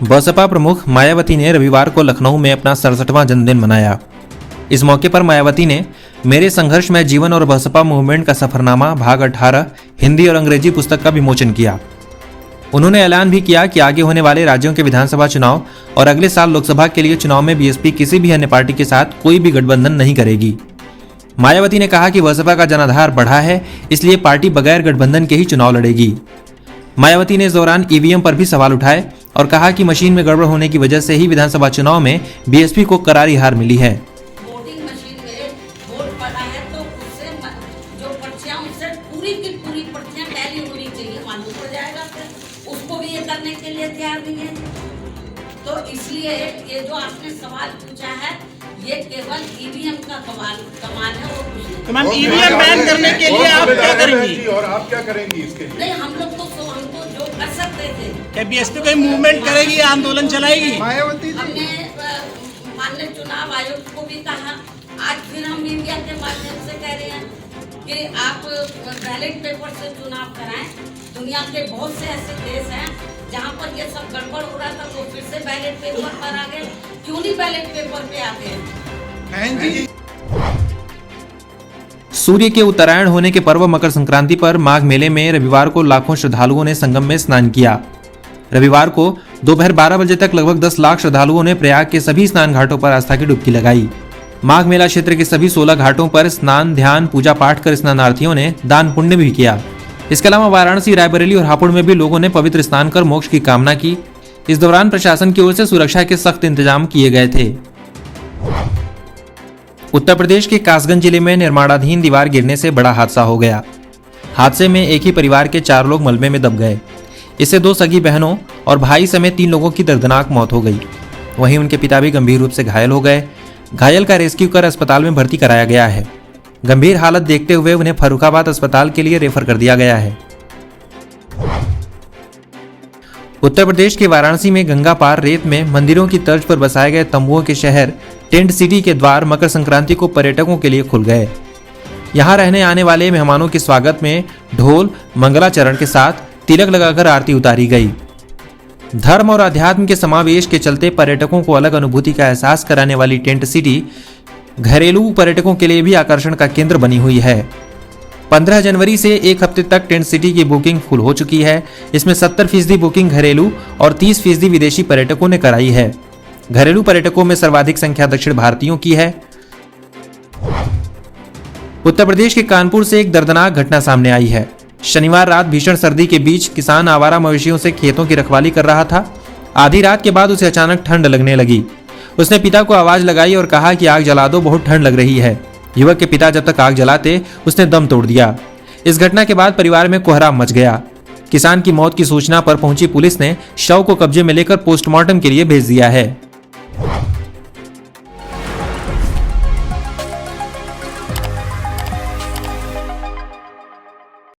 बसपा प्रमुख मायावती ने रविवार को लखनऊ में अपना 67वां जन्मदिन मनाया। इस मौके पर मायावती ने मेरे संघर्षमय जीवन और बसपा मूवमेंट का सफरनामा भाग 18 हिंदी और अंग्रेजी पुस्तक का विमोचन किया। उन्होंने ऐलान भी किया कि आगे होने वाले राज्यों के विधानसभा चुनाव और अगले साल लोकसभा के लिए चुनाव में बीएसपी किसी भी अन्य पार्टी के साथ कोई भी गठबंधन नहीं करेगी। मायावती ने कहा कि बसपा का जनाधार बढ़ा है, इसलिए पार्टी बगैर गठबंधन के ही चुनाव लड़ेगी। मायावती ने इस दौरान ईवीएम पर भी सवाल उठाए और कहा कि मशीन में गड़बड़ होने की वजह से ही विधानसभा चुनाव में बीएसपी को करारी हार मिली है। वोटिंग मशीन में वोट पड़ा है तो उससे जो पर्चियां उससे पूरी की पूरी पर्चियां टैली होनी चाहिए, मालूम पड़ जाएगा। फिर उसको भी ये करने के लिए तैयार नहीं है। तो इसलिए ये जो आपने सवाल पूछा है ये केवल ईवीएम का कमाल है और कुछ नहीं। तो मैम ईवीएम बैन करने के लिए आप क्या करेंगी? और आप क्या करेंगी इसके लिए? नहीं, हम लोग तो हमको जो कर सकते थे। क्या बीएसपी कोई मूवमेंट करेगी, आंदोलन चलाएगी? मायावती हमने माननीय चुनाव आयोग को भी कहा, आज फिर हम मीडिया के माध्यम से कह रहे हैं कि आप बैलेट पेपर से चुनाव कराएं। दुनिया के बहुत से ऐसे देश हैं जहां पर ये सब गड़बड़ हो रहा था, तो फिर से बैलेट पेपर पर आ गए। क्यों नहीं बैलेट पेपर पे आ गए? सूर्य के उत्तरायण होने के पर्व मकर संक्रांति पर माघ मेले में रविवार को लाखों श्रद्धालुओं ने संगम में स्नान किया। रविवार को दोपहर 12 बजे तक लगभग 10 लाख श्रद्धालुओं ने प्रयाग के सभी स्नान घाटों पर आस्था की डुबकी लगाई। माघ मेला क्षेत्र के सभी 16 घाटों पर स्नान, ध्यान, पूजा पाठ कर स्नानार्थियों ने दान पुण्य भी किया। इसके अलावा वाराणसी, रायबरेली और हापुड़ में भी लोगों ने पवित्र स्नान कर मोक्ष की कामना की। इस दौरान प्रशासन की ओर से सुरक्षा के सख्त इंतजाम किए गए थे। उत्तर प्रदेश के कासगंज जिले में निर्माणाधीन दीवार गिरने से बड़ा हादसा हो गया। हादसे में एक ही परिवार के 4 लोग मलबे में दब गए। इससे 2 सगी बहनों और भाई समेत 3 लोगों की दर्दनाक मौत हो गई। वहीं उनके पिता भी गंभीर रूप से घायल हो गए। घायल का रेस्क्यू कर अस्पताल में भर्ती कराया गया है। गंभीर हालत देखते हुए उन्हें फर्रुखाबाद अस्पताल के लिए रेफर कर दिया गया है। उत्तर प्रदेश के वाराणसी में गंगा पार रेत में मंदिरों की तर्ज पर बसाए गए तंबुओं के शहर टेंट सिटी के द्वार मकर संक्रांति को पर्यटकों के लिए खुल गए। यहां रहने आने वाले मेहमानों के स्वागत में ढोल मंगलाचरण के साथ तिलक लगाकर आरती उतारी गई। धर्म और अध्यात्म के समावेश के चलते पर्यटकों को अलग अनुभूति का एहसास कराने वाली टेंट सिटी घरेलू पर्यटकों के लिए भी आकर्षण का केंद्र बनी हुई है। 15 जनवरी से एक हफ्ते तक टेंट सिटी की बुकिंग फुल हो चुकी है। इसमें 70% बुकिंग घरेलू और 30% विदेशी पर्यटकों ने कराई है। घरेलू पर्यटकों में सर्वाधिक संख्या दक्षिण भारतीयों की है। उत्तर प्रदेश के कानपुर से एक दर्दनाक घटना सामने आई है। शनिवार रात भीषण सर्दी के बीच किसान आवारा मवेशियों से खेतों की रखवाली कर रहा था। आधी रात के बाद उसे अचानक ठंड लगने लगी। उसने पिता को आवाज लगाई और कहा कि आग जला दो, बहुत ठंड लग रही है। युवक के पिता जब तक आग जलाते उसने दम तोड़ दिया। इस घटना के बाद परिवार में कोहराम मच गया। किसान की मौत की सूचना पर पहुंची पुलिस ने शव को कब्जे में लेकर पोस्टमार्टम के लिए भेज दिया है।